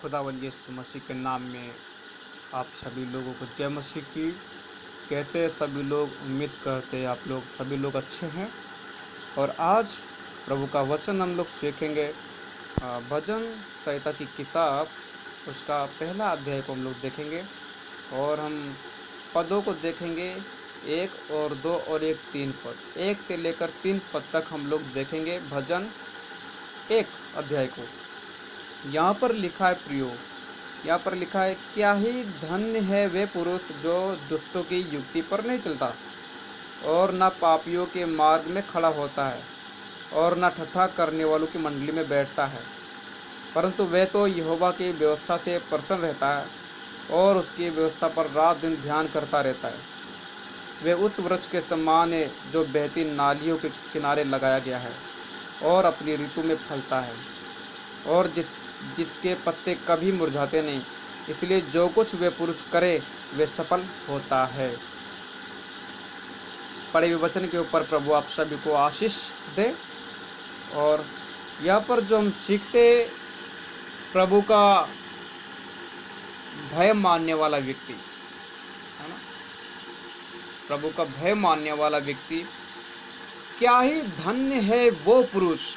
खुदावंद यीशु मसीह के नाम में आप सभी लोगों को जय मसीह की। कैसे सभी लोग, उम्मीद करते हैं आप लोग सभी लोग अच्छे हैं। और आज प्रभु का वचन हम लोग सीखेंगे। भजन संहिता की किताब उसका पहला अध्याय को हम लोग देखेंगे और हम पदों को देखेंगे, 1 और 2 और 3 पद, 1 से लेकर 3 पद तक हम लोग देखेंगे भजन 1 अध्याय को। यहाँ पर लिखा है प्रियो, यहाँ पर लिखा है, क्या ही धन्य है वे पुरुष जो दुष्टों की युक्ति पर नहीं चलता और न पापियों के मार्ग में खड़ा होता है और न ठट्ठा करने वालों की मंडली में बैठता है, परंतु वह तो यहोवा की व्यवस्था से प्रसन्न रहता है और उसकी व्यवस्था पर रात दिन ध्यान करता रहता है। वह उस वृक्ष के समान है जो बहती नालियों के किनारे लगाया गया है और अपनी ऋतु में फलता है और जिसके पत्ते कभी मुरझाते नहीं, इसलिए जो कुछ वे पुरुष करे वे सफल होता है। पढ़े हुए वचन के ऊपर प्रभु आप सभी को आशीष दे। और यहाँ पर जो हम सीखते, प्रभु का भय मानने वाला व्यक्ति है ना, प्रभु का भय मानने वाला व्यक्ति, क्या ही धन्य है वो पुरुष।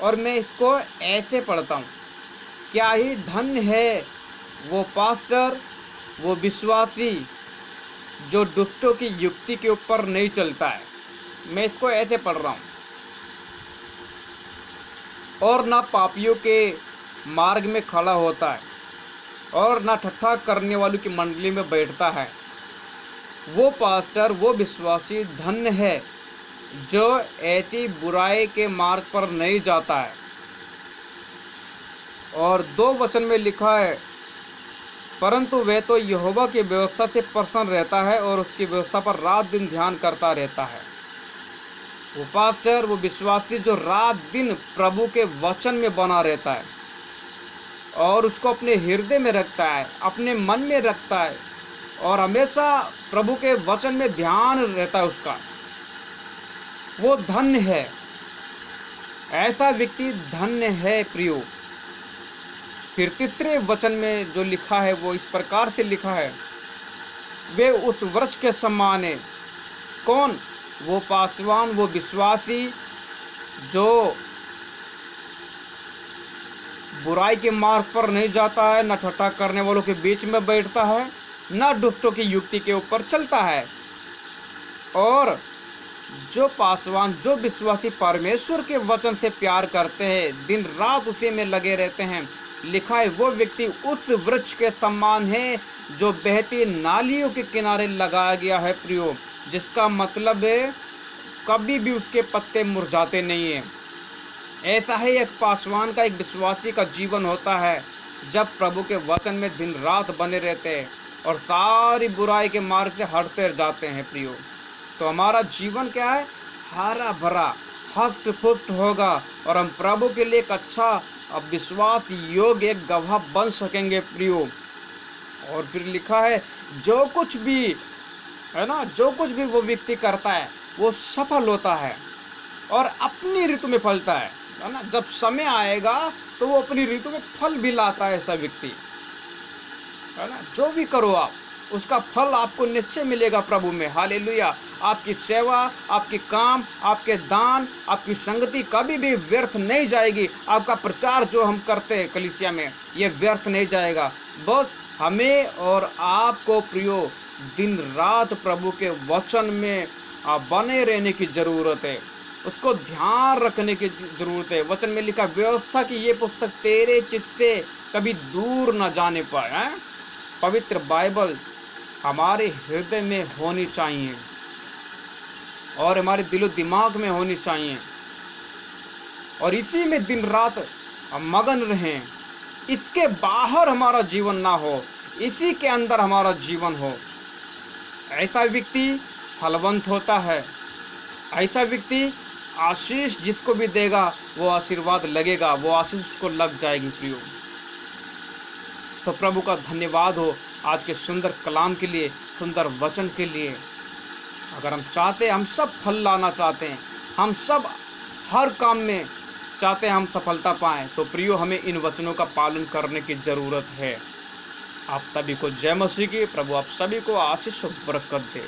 और मैं इसको ऐसे पढ़ता हूँ, क्या ही धन्य है वो पास्टर, वो विश्वासी जो दुष्टों की युक्ति के ऊपर नहीं चलता है। मैं इसको ऐसे पढ़ रहा हूँ, और ना पापियों के मार्ग में खड़ा होता है और ना ठट्ठा करने वालों की मंडली में बैठता है। वो पास्टर, वो विश्वासी धन्य है जो ऐसी बुराई के मार्ग पर नहीं जाता है। और 2 वचन में लिखा है, परंतु वह तो यहोवा की व्यवस्था से प्रसन्न रहता है और उसकी व्यवस्था पर रात दिन ध्यान करता रहता है। वो पास्टर, वो विश्वासी जो रात दिन प्रभु के वचन में बना रहता है और उसको अपने हृदय में रखता है, अपने मन में रखता है और हमेशा प्रभु के वचन में ध्यान रहता है उसका, वो धन्य है। ऐसा व्यक्ति धन्य है प्रियो। फिर तीसरे वचन में जो लिखा है वो इस प्रकार से लिखा है, वे उस वृक्ष के समान है। कौन? वो पासवान, वो विश्वासी जो बुराई के मार्ग पर नहीं जाता है, न ठट्ठा करने वालों के बीच में बैठता है, न दुष्टों की युक्ति के ऊपर चलता है। और जो पासवान, जो विश्वासी परमेश्वर के वचन से प्यार करते हैं, दिन रात उसी में लगे रहते हैं, लिखा है वो व्यक्ति उस वृक्ष के समान है जो बहती नालियों के किनारे लगाया गया है प्रियो। जिसका मतलब है कभी भी उसके पत्ते मुरझाते नहीं है। ऐसा ही एक पासवान का, एक विश्वासी का जीवन होता है जब प्रभु के वचन में दिन रात बने रहते हैं और सारी बुराई के मार्ग से हटते जाते हैं प्रियो। तो हमारा जीवन क्या है? हरा भरा, हष्ट पुष्ट होगा और हम प्रभु के लिए एक अच्छा, अब विश्वास योग्य एक गवाह बन सकेंगे प्रियो। और फिर लिखा है, जो कुछ भी है ना, जो कुछ भी वो व्यक्ति करता है वो सफल होता है और अपनी ऋतु में फलता है ना। जब समय आएगा तो वो अपनी ऋतु में फल भी लाता है ऐसा व्यक्ति, है ना। जो भी करो आप, उसका फल आपको निश्चय मिलेगा प्रभु में। हालेलुया। आपकी सेवा, आपकी काम, आपके दान, आपकी संगति कभी भी व्यर्थ नहीं जाएगी। आपका प्रचार जो हम करते हैं कलीसिया में, ये व्यर्थ नहीं जाएगा। बस हमें और आपको प्रियो दिन रात प्रभु के वचन में बने रहने की जरूरत है, उसको ध्यान रखने की जरूरत है। वचन में लिखा, व्यवस्था की ये पुस्तक तेरे चित्त से कभी दूर न जाने पाए। पवित्र बाइबल हमारे हृदय में होनी चाहिए और हमारे दिलो दिमाग में होनी चाहिए और इसी में दिन रात हम मगन रहें। इसके बाहर हमारा जीवन ना हो, इसी के अंदर हमारा जीवन हो। ऐसा व्यक्ति फलवंत होता है। ऐसा व्यक्ति आशीष जिसको भी देगा वो आशीर्वाद लगेगा, वो आशीष उसको लग जाएगी प्रियो। तो प्रभु का धन्यवाद हो आज के सुंदर कलाम के लिए, सुंदर वचन के लिए। अगर हम चाहते हैं, हम सब फल लाना चाहते हैं, हम सब हर काम में चाहते हैं हम सफलता पाएं, तो प्रियो हमें इन वचनों का पालन करने की ज़रूरत है। आप सभी को जय मसीह की। प्रभु आप सभी को आशीष और बरकत दे।